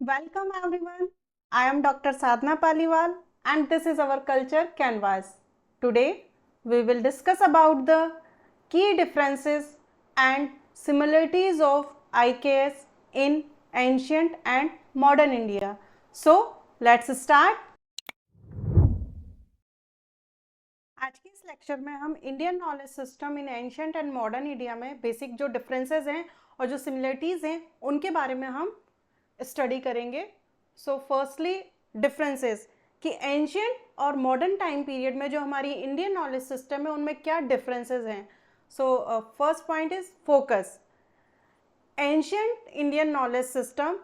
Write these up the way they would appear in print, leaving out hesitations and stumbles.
Welcome everyone. I am Dr. Sadhna Paliwal and this is our culture canvas. Today we will discuss about the key differences and similarities of IKS in ancient and modern India. So let's start. आज के इस lecture में हम Indian knowledge system in ancient and modern India में basic जो differences हैं और जो सिमिलरिटीज़ हैं उनके बारे में हम स्टडी करेंगे. सो फर्स्टली डिफरेंसेस कि एंशियंट और मॉडर्न टाइम पीरियड में जो हमारी इंडियन नॉलेज सिस्टम है उनमें क्या डिफरेंसेस हैं. So first point is focus. Ancient Indian knowledge system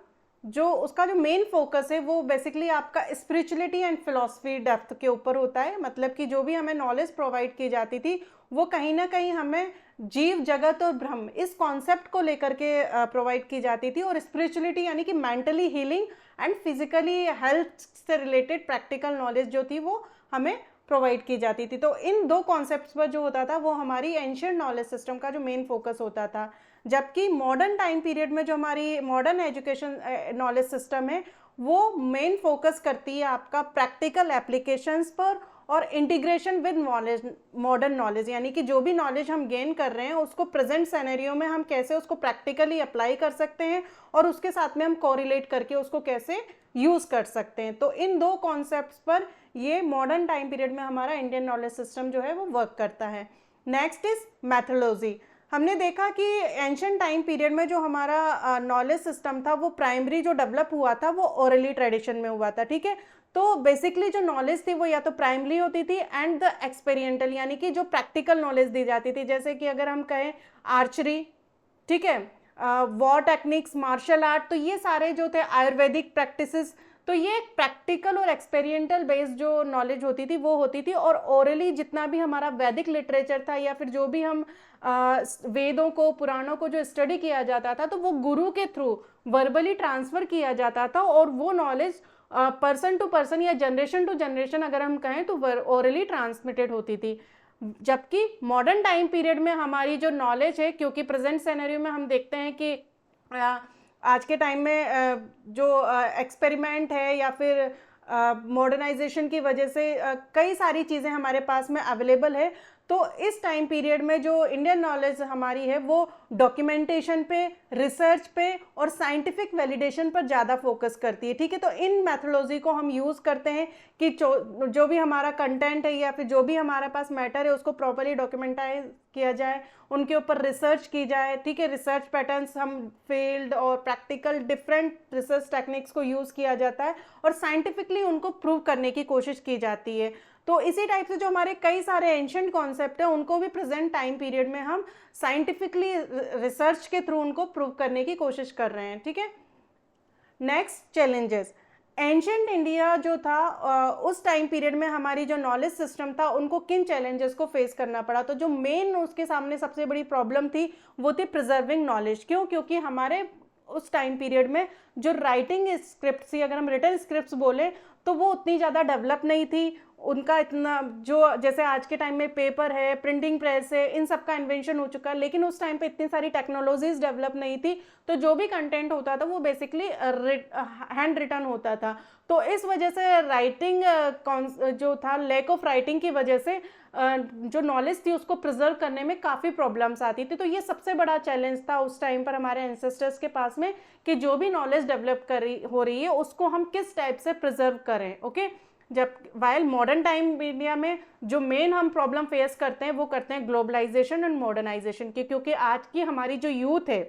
जो उसका जो मेन फोकस है वो बेसिकली आपका स्पिरिचुअलिटी एंड फिलॉसफी डेप्थ के ऊपर होता है. मतलब कि जो भी हमें नॉलेज प्रोवाइड की जाती थी वो कहीं ना कहीं हमें जीव जगत और ब्रह्म इस कॉन्सेप्ट को लेकर के प्रोवाइड की जाती थी. और स्पिरिचुअलिटी यानी कि mentally healing and physically health से रिलेटेड प्रैक्टिकल नॉलेज जो थी वो हमें प्रोवाइड की जाती थी. तो इन दो कॉन्सेप्ट्स पर जो होता था वो हमारी एंशियंट नॉलेज सिस्टम का जो मेन फोकस होता था. जबकि मॉडर्न टाइम पीरियड में जो हमारी मॉडर्न एजुकेशन नॉलेज सिस्टम है वो मेन फोकस करती है आपका प्रैक्टिकल एप्लीकेशंस पर और integration with knowledge, modern knowledge. यानी कि जो भी नॉलेज हम गेन कर रहे हैं उसको प्रेजेंट सिनेरियो में हम कैसे उसको प्रैक्टिकली अप्लाई कर सकते हैं और उसके साथ में हम कोरिलेट करके उसको कैसे यूज़ कर सकते हैं. तो इन दो कॉन्सेप्ट्स पर ये मॉडर्न टाइम पीरियड में हमारा इंडियन नॉलेज सिस्टम जो है वो वर्क करता है. Next is mythology. हमने देखा कि एंशियंट टाइम पीरियड में जो हमारा नॉलेज सिस्टम था वो प्राइमरी जो डेवलप हुआ था वो ओरली ट्रेडिशन में हुआ था. ठीक है. तो बेसिकली जो नॉलेज थी वो या तो प्राइमरी होती थी एंड द एक्सपेरिमेंटल यानी कि जो प्रैक्टिकल नॉलेज दी जाती थी. जैसे कि अगर हम कहें आर्चरी, ठीक है, वॉर टेक्निक्स, मार्शल आर्ट, तो ये सारे जो थे आयुर्वेदिक प्रैक्टिसेस, तो ये प्रैक्टिकल और एक्सपेरिमेंटल बेस्ड जो नॉलेज होती थी वो होती थी. और ओरली जितना भी हमारा वैदिक लिटरेचर था या फिर जो भी हम वेदों को, पुराणों को जो स्टडी किया जाता था तो वो गुरु के थ्रू वर्बली ट्रांसफर किया जाता था. और वो नॉलेज पर्सन टू पर्सन या जनरेशन टू जनरेशन अगर हम कहें तो ओरली ट्रांसमिटेड होती थी. जबकि मॉडर्न टाइम पीरियड में हमारी जो नॉलेज है, क्योंकि प्रेजेंट सिनेरियो में हम देखते हैं कि आज के टाइम में जो एक्सपेरिमेंट है या फिर मॉडर्नाइजेशन की वजह से कई सारी चीज़ें हमारे पास में अवेलेबल है. तो इस टाइम पीरियड में जो इंडियन नॉलेज हमारी है वो डॉक्यूमेंटेशन पे, रिसर्च पे और साइंटिफिक वैलिडेशन पर ज़्यादा फोकस करती है. ठीक है. तो इन मैथोलॉजी को हम यूज़ करते हैं कि जो भी हमारा कंटेंट है या फिर जो भी हमारे पास मैटर है उसको प्रॉपरली डॉक्यूमेंटाइज किया जाए, उनके ऊपर रिसर्च की जाए. ठीक है. रिसर्च पैटर्न्स हम फील्ड और प्रैक्टिकल डिफरेंट रिसर्च टेक्निक्स को यूज़ किया जाता है और साइंटिफिकली उनको प्रूव करने की कोशिश की जाती है. तो इसी टाइप से जो हमारे कई सारे एंशियंट कॉन्सेप्ट हैं उनको भी प्रेजेंट टाइम पीरियड में हम साइंटिफिकली रिसर्च के थ्रू उनको प्रूव करने की कोशिश कर रहे हैं. ठीक है. Next, challenges. एंशियंट इंडिया जो था उस टाइम पीरियड में हमारी जो नॉलेज सिस्टम था उनको किन चैलेंजेस को फेस करना पड़ा. तो जो मेन उसके सामने सबसे बड़ी प्रॉब्लम थी वो थी प्रिजर्विंग नॉलेज. क्यों? क्योंकि हमारे उस टाइम पीरियड में जो राइटिंग स्क्रिप्ट थी, अगर हम रिटन स्क्रिप्ट्स बोले तो वो उतनी ज़्यादा डेवलप नहीं थी. उनका इतना जो जैसे आज के टाइम में पेपर है, प्रिंटिंग प्रेस है, इन सब का इन्वेंशन हो चुका है, लेकिन उस टाइम पे इतनी सारी टेक्नोलॉजीज डेवलप नहीं थी. तो जो भी कंटेंट होता था वो बेसिकली हैंड रिटन होता था. तो इस वजह से राइटिंग जो था, लैक ऑफ राइटिंग की वजह से जो नॉलेज थी उसको प्रिजर्व करने में काफ़ी प्रॉब्लम्स आती थी. तो ये सबसे बड़ा चैलेंज था उस टाइम पर हमारे एंसेस्टर्स के पास में कि जो भी नॉलेज डेवलप हो रही है उसको हम किस टाइप से प्रिजर्व करें. ओके. जब वाइल मॉडर्न टाइम इंडिया में जो मेन हम प्रॉब्लम फेस करते हैं वो करते हैं ग्लोबलाइजेशन एंड मॉडर्नाइजेशन की. क्योंकि आज की हमारी जो यूथ है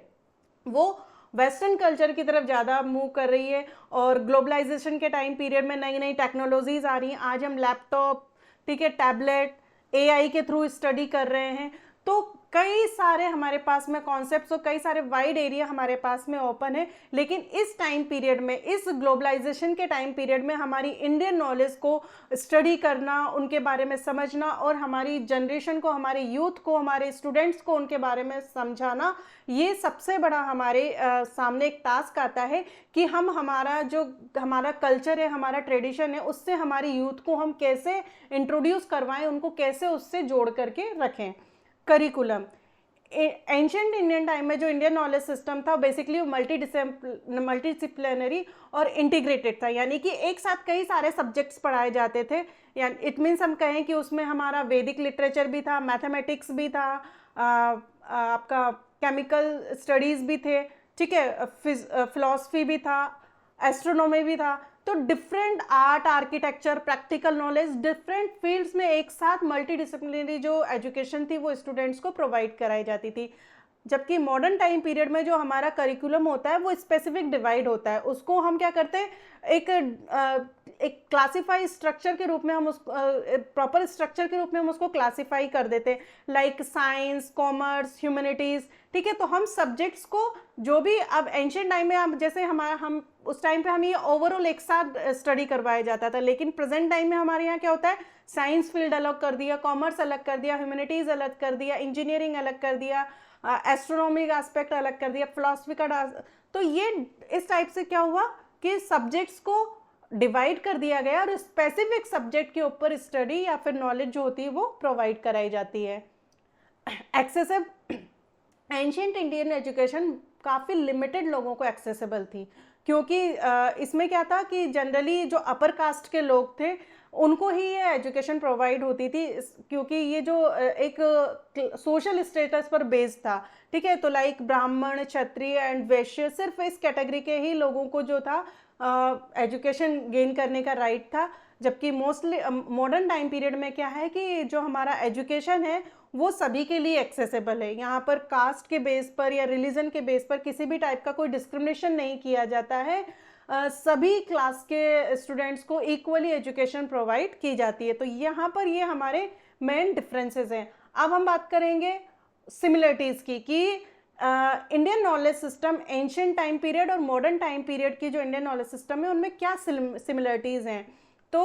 वो वेस्टर्न कल्चर की तरफ ज़्यादा मूव कर रही है और ग्लोबलाइजेशन के टाइम पीरियड में नई नई टेक्नोलॉजीज आ रही हैं. आज हम लैपटॉप, ठीक है, टैबलेट, एआई के थ्रू स्टडी कर रहे हैं. तो कई सारे हमारे पास में कॉन्सेप्ट्स और कई सारे वाइड एरिया हमारे पास में ओपन है. लेकिन इस टाइम पीरियड में, इस ग्लोबलाइजेशन के टाइम पीरियड में हमारी इंडियन नॉलेज को स्टडी करना, उनके बारे में समझना और हमारी जनरेशन को, हमारे यूथ को, हमारे स्टूडेंट्स को उनके बारे में समझाना, ये सबसे बड़ा हमारे सामने एक टास्क आता है कि हम हमारा कल्चर है, हमारा ट्रेडिशन है, उससे हमारी यूथ को हम कैसे इंट्रोड्यूस करवाएं, उनको कैसे उससे जोड़ करके रखें. करिकुलम. एंशियंट इंडियन टाइम में जो इंडियन नॉलेज सिस्टम था बेसिकली मल्टीडिसिप्लिनरी और इंटीग्रेटेड था, यानी कि एक साथ कई सारे सब्जेक्ट्स पढ़ाए जाते थे। यानी इट मीन्स हम कहें कि उसमें हमारा वैदिक लिटरेचर भी था, मैथमेटिक्स भी था, आपका केमिकल स्टडीज़ भी थे, ठीक है, फिलॉसफी भी था, एस्ट्रोनॉमी भी था। तो different art, architecture, practical knowledge, different fields में एक साथ मल्टीडिसिप्लिनरी जो एजुकेशन थी वो स्टूडेंट्स को प्रोवाइड कराई जाती थी। जबकि मॉडर्न टाइम पीरियड में जो हमारा करिकुलम होता है वो स्पेसिफिक डिवाइड होता है, उसको हम क्या करते हैं, एक क्लासीफाई स्ट्रक्चर के रूप में हम उस प्रॉपर स्ट्रक्चर के रूप में हम उसको क्लासीफाई कर देते हैं, लाइक साइंस, कॉमर्स, ह्यूमैनिटीज़, ठीक है। तो हम सब्जेक्ट्स को जो भी अब एंशियंट टाइम में हम जैसे हम उस टाइम पे हम ये ओवरऑल एक साथ स्टडी करवाया जाता था, लेकिन प्रेजेंट टाइम में हमारे यहाँ क्या होता है, साइंस फील्ड अलग कर दिया, कॉमर्स अलग कर दिया, ह्यूमैनिटीज़ अलग कर दिया, इंजीनियरिंग अलग कर दिया, एस्ट्रोनॉमी का एस्पेक्ट अलग कर दिया, फिलॉसफी का। तो ये इस टाइप से क्या हुआ कि सब्जेक्ट्स को डिवाइड कर दिया गया और स्पेसिफिक सब्जेक्ट के ऊपर स्टडी या फिर नॉलेज जो होती है वो प्रोवाइड कराई जाती है। एक्सेसिव एंशियंट इंडियन एजुकेशन काफ़ी लिमिटेड लोगों को एक्सेसिबल थी, क्योंकि इसमें क्या था कि जनरली जो अपर कास्ट के लोग थे उनको ही ये एजुकेशन प्रोवाइड होती थी, क्योंकि ये जो एक सोशल स्टेटस पर बेस्ड था, ठीक है। तो लाइक ब्राह्मण, क्षत्रिय एंड वैश्य, सिर्फ इस कैटेगरी के ही लोगों को जो था एजुकेशन गेन करने का राइट था। जबकि मोस्टली मॉडर्न टाइम पीरियड में क्या है कि जो हमारा एजुकेशन है वो सभी के लिए एक्सेसिबल है। यहाँ पर कास्ट के बेस पर या रिलीजन के बेस पर किसी भी टाइप का कोई डिस्क्रिमिनेशन नहीं किया जाता है, सभी क्लास के स्टूडेंट्स को इक्वली एजुकेशन प्रोवाइड की जाती है। तो यहाँ पर ये हमारे मेन डिफरेंसेस हैं। अब हम बात करेंगे सिमिलरिटीज़ की कि Indian knowledge system ancient time period और मॉडर्न टाइम पीरियड की जो इंडियन नॉलेज सिस्टम है उनमें क्या सिमिलरिटीज़ हैं। तो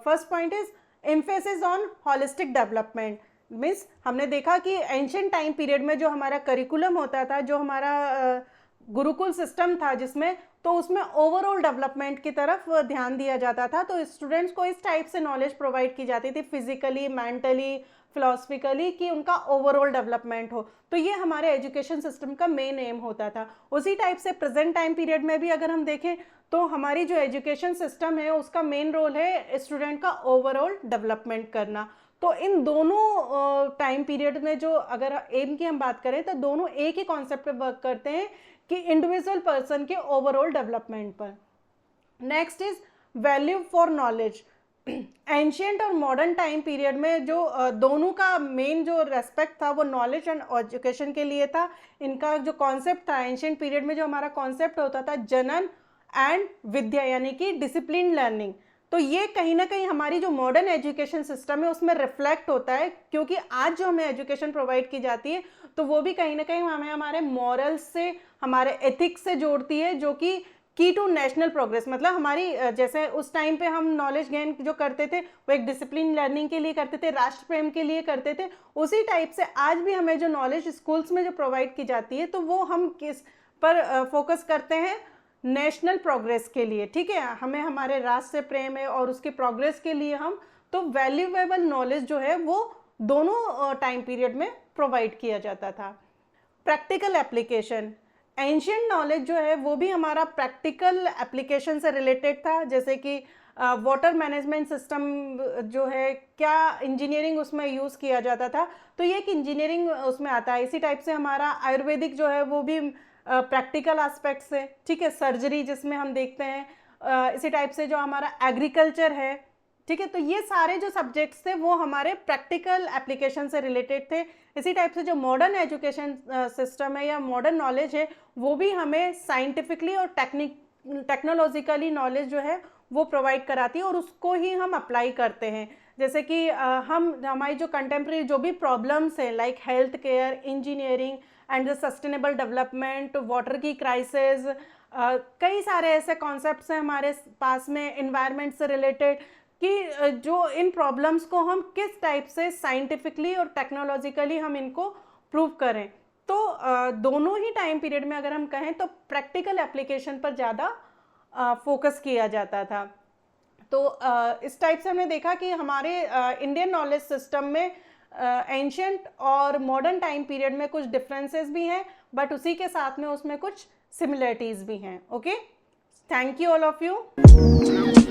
first point is emphasis on holistic development. Means हमने देखा कि एंशियंट टाइम पीरियड में जो हमारा करिकुलम होता था, जो हमारा गुरुकुल सिस्टम था जिसमें, तो उसमें ओवरऑल डेवलपमेंट की तरफ ध्यान दिया जाता था। तो स्टूडेंट्स को इस टाइप से नॉलेज प्रोवाइड की जाती थी, फिजिकली, मेंटली, फिलोसफिकली, कि उनका ओवरऑल डेवलपमेंट हो। तो ये हमारे एजुकेशन सिस्टम का मेन एम होता था। उसी टाइप से प्रेजेंट टाइम पीरियड में भी अगर हम देखें तो हमारी जो एजुकेशन सिस्टम है उसका मेन रोल है स्टूडेंट का ओवरऑल डेवलपमेंट करना। तो इन दोनों टाइम पीरियड में जो अगर एम की हम बात करें तो दोनों एक ही कॉन्सेप्ट पे वर्क करते हैं कि इंडिविजुअल पर्सन के ओवरऑल डेवलपमेंट पर। Next is value for knowledge. Ancient और मॉडर्न टाइम पीरियड में जो दोनों का मेन जो रेस्पेक्ट था वो नॉलेज एंड एजुकेशन के लिए था। इनका जो कॉन्सेप्ट था एंशियंट पीरियड में, जो हमारा कॉन्सेप्ट होता था जनन एंड विद्या, यानी कि डिसिप्लिन लर्निंग। तो ये कहीं ना कहीं हमारी जो मॉडर्न एजुकेशन सिस्टम है उसमें रिफ्लेक्ट होता है, क्योंकि आज जो हमें एजुकेशन प्रोवाइड की जाती है तो वो भी कहीं ना कहीं हमें हमारे मॉरल्स से, हमारे एथिक्स से जोड़ती है, जो कि की टू नेशनल प्रोग्रेस। मतलब हमारी जैसे उस टाइम पे हम नॉलेज गेन जो करते थे वो एक डिसिप्लिन लर्निंग के लिए करते थे, राष्ट्र प्रेम के लिए करते थे, उसी टाइप से आज भी हमें जो नॉलेज स्कूल्स में जो प्रोवाइड की जाती है तो वो हम किस पर फोकस करते हैं, नेशनल प्रोग्रेस के लिए, ठीक है। हमें हमारे राष्ट्र से प्रेम है और उसके प्रोग्रेस के लिए हम तो वैल्यूएबल नॉलेज जो है वो दोनों टाइम पीरियड में प्रोवाइड किया जाता था। प्रैक्टिकल एप्लीकेशन, एंशियंट नॉलेज जो है वो भी हमारा प्रैक्टिकल एप्लीकेशन से रिलेटेड था, जैसे कि वाटर मैनेजमेंट सिस्टम जो है, क्या इंजीनियरिंग उसमें यूज़ किया जाता था, तो ये एक इंजीनियरिंग उसमें आता है। इसी टाइप से हमारा आयुर्वेदिक जो है वो भी प्रैक्टिकल एस्पेक्ट से, ठीक है, सर्जरी जिसमें हम देखते हैं, इसी टाइप से जो हमारा एग्रीकल्चर है, ठीक है। तो ये सारे जो सब्जेक्ट्स थे वो हमारे प्रैक्टिकल एप्लीकेशन से रिलेटेड थे। इसी टाइप से जो मॉडर्न एजुकेशन सिस्टम है या मॉडर्न नॉलेज है वो भी हमें साइंटिफिकली और टेक्नोलॉजिकली नॉलेज जो है वो प्रोवाइड कराती है और उसको ही हम अप्लाई करते हैं। जैसे कि हमारी जो कंटेम्प्रेरी जो भी प्रॉब्लम्स हैं like health care, engineering and the sustainable development, water की क्राइसिस, कई सारे ऐसे कॉन्सेप्ट्स हैं हमारे पास में एनवायरनमेंट से रिलेटेड, कि जो इन प्रॉब्लम्स को हम किस टाइप से साइंटिफिकली और टेक्नोलॉजिकली हम इनको प्रूव करें। तो दोनों ही टाइम पीरियड में अगर हम कहें तो प्रैक्टिकल एप्लीकेशन पर ज़्यादा फोकस किया जाता था। तो इस टाइप से हमने देखा कि हमारे इंडियन नॉलेज सिस्टम में एंशंट और मॉडर्न टाइम पीरियड में कुछ डिफरेंसेस भी हैं, बट उसी के साथ में उसमें कुछ सिमिलरिटीज़ भी हैं। Okay, thank you all of you.